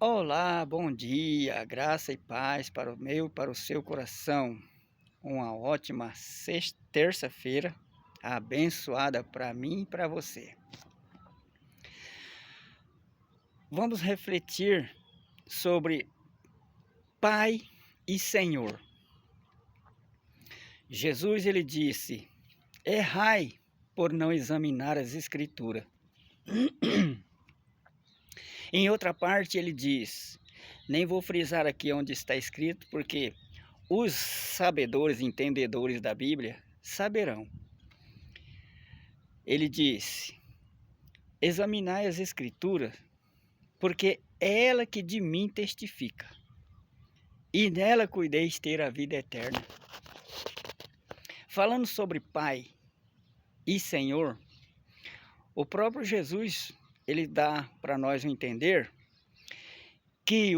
Olá, bom dia, graça e paz para o meu e para o seu coração. Uma ótima terça-feira, abençoada para mim e para você. Vamos refletir sobre Pai e Senhor. Jesus ele disse: errai por não examinar as Escrituras. Em outra parte ele diz, nem vou frisar aqui onde está escrito, porque os sabedores, entendedores da Bíblia, saberão. Ele disse, examinai as Escrituras, porque é ela que de mim testifica, e nela cuideis ter a vida eterna. Falando sobre Pai e Senhor, o próprio Jesus, ele dá para nós entender que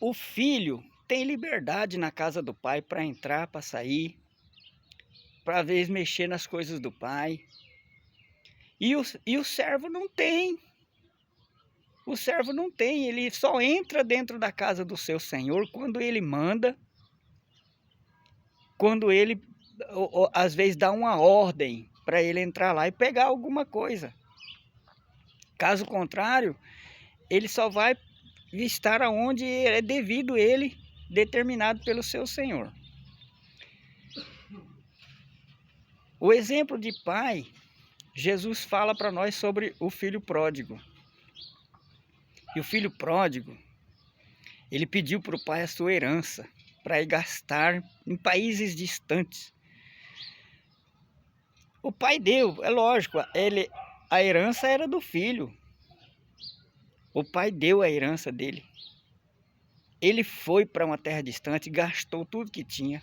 o filho tem liberdade na casa do pai para entrar, para sair, para às vezes mexer nas coisas do pai. E o servo não tem. O servo não tem, ele só entra dentro da casa do seu senhor quando ele manda, quando ele às vezes dá uma ordem para ele entrar lá e pegar alguma coisa. Caso contrário, ele só vai estar aonde é devido ele, determinado pelo seu senhor. O exemplo de pai, Jesus fala para nós sobre o filho pródigo. E o filho pródigo, ele pediu para o pai a sua herança, para ir gastar em países distantes. O pai deu, é lógico, a herança era do filho. O pai deu a herança dele. Ele foi para uma terra distante, gastou tudo que tinha.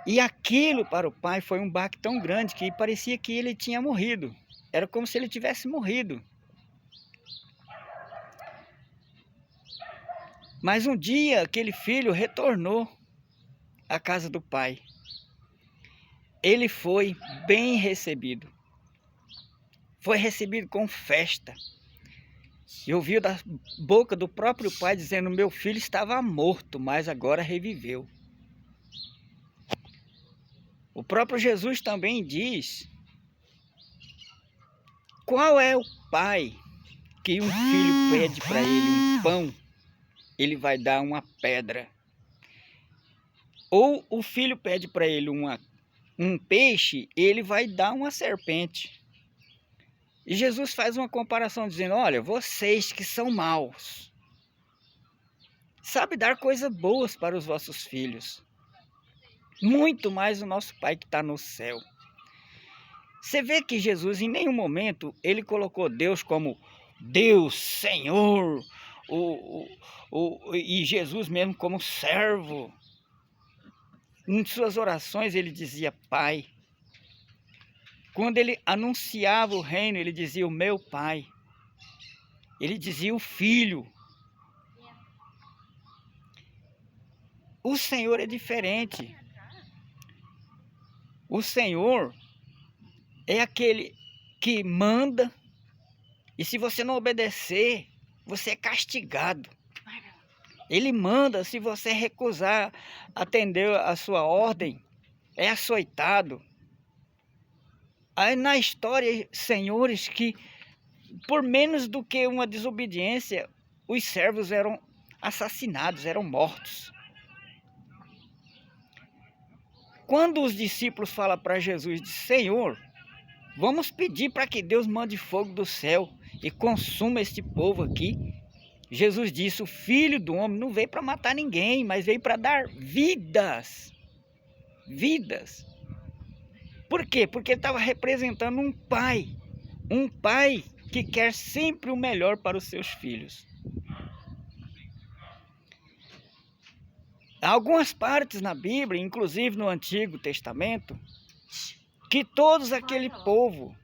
E aquilo para o pai foi um baque tão grande que parecia que ele tinha morrido. Era como se ele tivesse morrido. Mas um dia aquele filho retornou à casa do pai. Ele foi bem recebido. Foi recebido com festa. E ouviu da boca do próprio pai dizendo: meu filho estava morto, mas agora reviveu. O próprio Jesus também diz: qual é o pai que um filho pede para ele um pão, ele vai dar uma pedra? Ou o filho pede para ele um peixe, ele vai dar uma serpente. E Jesus faz uma comparação dizendo: olha, vocês que são maus, sabe dar coisas boas para os vossos filhos, muito mais o nosso Pai que está no céu. Você vê que Jesus em nenhum momento ele colocou Deus como Deus, Senhor, e Jesus mesmo como servo. Em suas orações ele dizia Pai. Quando ele anunciava o reino, ele dizia o meu Pai. Ele dizia o Filho. O Senhor é diferente. O Senhor é aquele que manda, e se você não obedecer, você é castigado. Ele manda, se você recusar atender a sua ordem, é açoitado. Aí na história, senhores que por menos do que uma desobediência, os servos eram assassinados, eram mortos. Quando os discípulos falam para Jesus, Senhor, vamos pedir para que Deus mande fogo do céu e consuma este povo aqui. Jesus disse, o Filho do Homem não veio para matar ninguém, mas veio para dar vidas. Vidas. Por quê? Porque ele estava representando um pai que quer sempre o melhor para os seus filhos. Há algumas partes na Bíblia, inclusive no Antigo Testamento, que todos aquele povo,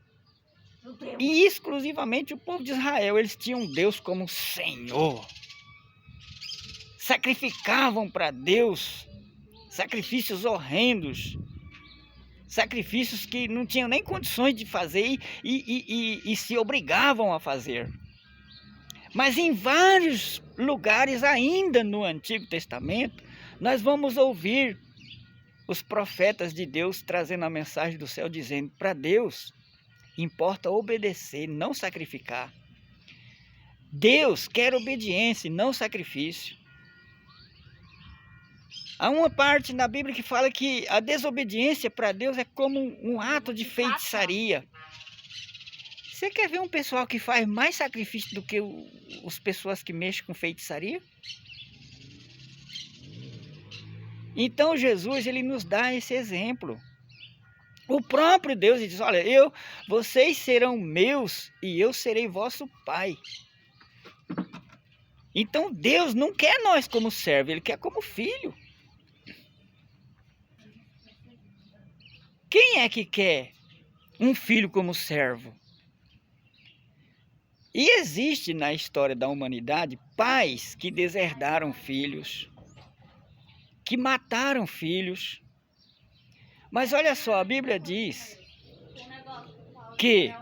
e exclusivamente o povo de Israel, eles tinham Deus como Senhor. Sacrificavam para Deus sacrifícios horrendos, sacrifícios que não tinham nem condições de fazer e se obrigavam a fazer. Mas em vários lugares ainda no Antigo Testamento, nós vamos ouvir os profetas de Deus trazendo a mensagem do céu, dizendo: para Deus importa obedecer, não sacrificar. Deus quer obediência, não sacrifício. Há uma parte na Bíblia que fala que a desobediência para Deus é como um ato de feitiçaria. Você quer ver um pessoal que faz mais sacrifício do que as pessoas que mexem com feitiçaria? Então Jesus, ele nos dá esse exemplo. O próprio Deus diz: olha, vocês serão meus e eu serei vosso pai. Então Deus não quer nós como servo, ele quer como filho. Quem é que quer um filho como servo? E existe na história da humanidade pais que deserdaram filhos, que mataram filhos. Mas olha só, a Bíblia diz que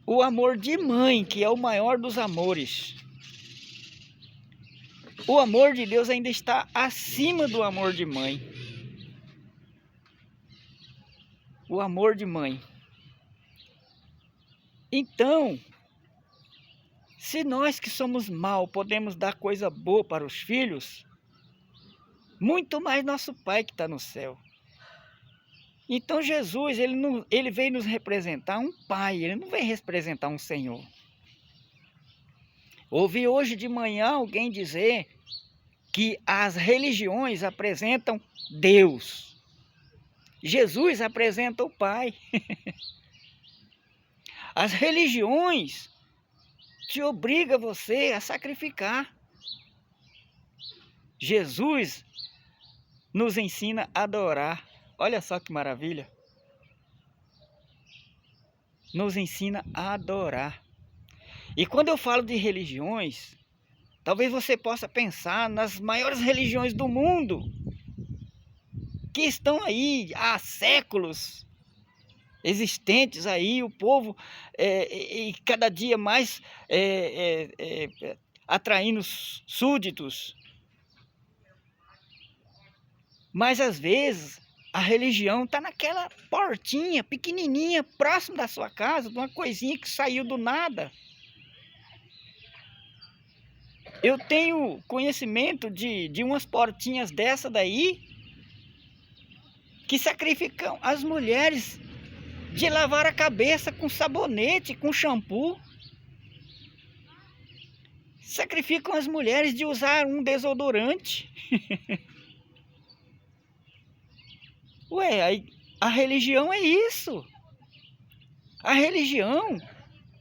o amor de mãe, que é o maior dos amores, o amor de Deus ainda está acima do amor de mãe. O amor de mãe. Então, se nós que somos mal podemos dar coisa boa para os filhos, muito mais nosso Pai que está no céu. Então Jesus, ele veio nos representar um pai, ele não veio representar um senhor. Ouvi hoje de manhã alguém dizer que as religiões apresentam Deus. Jesus apresenta o Pai. As religiões te obrigam você a sacrificar. Jesus nos ensina a adorar. Olha só que maravilha. Nos ensina a adorar. E quando eu falo de religiões, talvez você possa pensar nas maiores religiões do mundo, que estão aí há séculos, existentes aí, o povo e cada dia mais atraindo súditos. Mas às vezes a religião está naquela portinha pequenininha, próximo da sua casa, de uma coisinha que saiu do nada. Eu tenho conhecimento de umas portinhas dessa daí, que sacrificam as mulheres de lavar a cabeça com sabonete, com shampoo. Sacrificam as mulheres de usar um desodorante. Ué, a religião é isso. A religião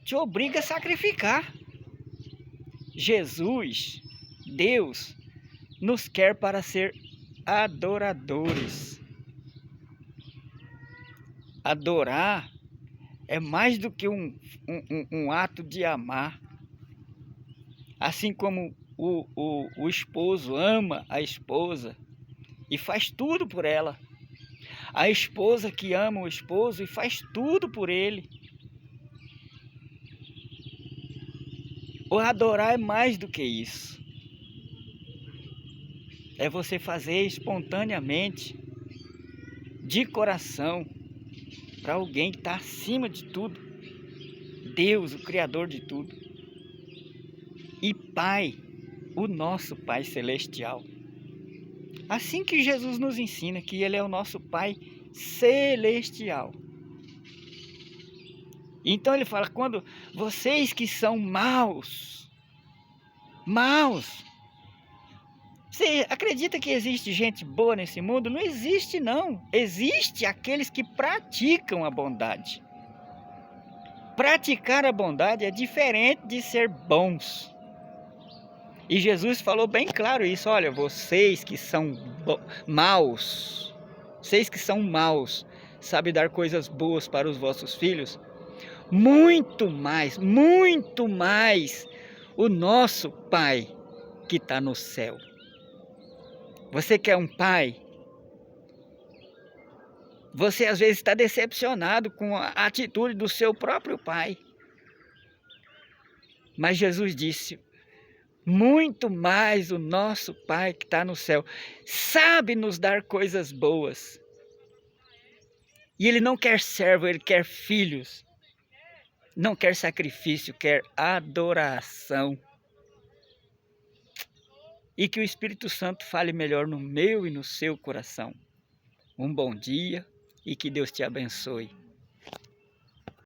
te obriga a sacrificar. Jesus, Deus, nos quer para ser adoradores. Adorar é mais do que um ato de amar. Assim como o esposo ama a esposa e faz tudo por ela. A esposa que ama o esposo e faz tudo por ele. O adorar é mais do que isso. É você fazer espontaneamente, de coração, para alguém que está acima de tudo. Deus, o Criador de tudo. E Pai, o nosso Pai Celestial. Assim que Jesus nos ensina que Ele é o nosso Pai Celestial. Então Ele fala: quando vocês que são maus, você acredita que existe gente boa nesse mundo? Não existe não. Existe aqueles que praticam a bondade. Praticar a bondade é diferente de ser bons. E Jesus falou bem claro isso: olha, vocês que são maus, sabem dar coisas boas para os vossos filhos, muito mais, o nosso Pai que está no céu. Você quer um pai? Você às vezes está decepcionado com a atitude do seu próprio pai. Mas Jesus disse, muito mais o nosso Pai que está no céu sabe nos dar coisas boas. E Ele não quer servo, Ele quer filhos. Não quer sacrifício, quer adoração. E que o Espírito Santo fale melhor no meu e no seu coração. Um bom dia e que Deus te abençoe.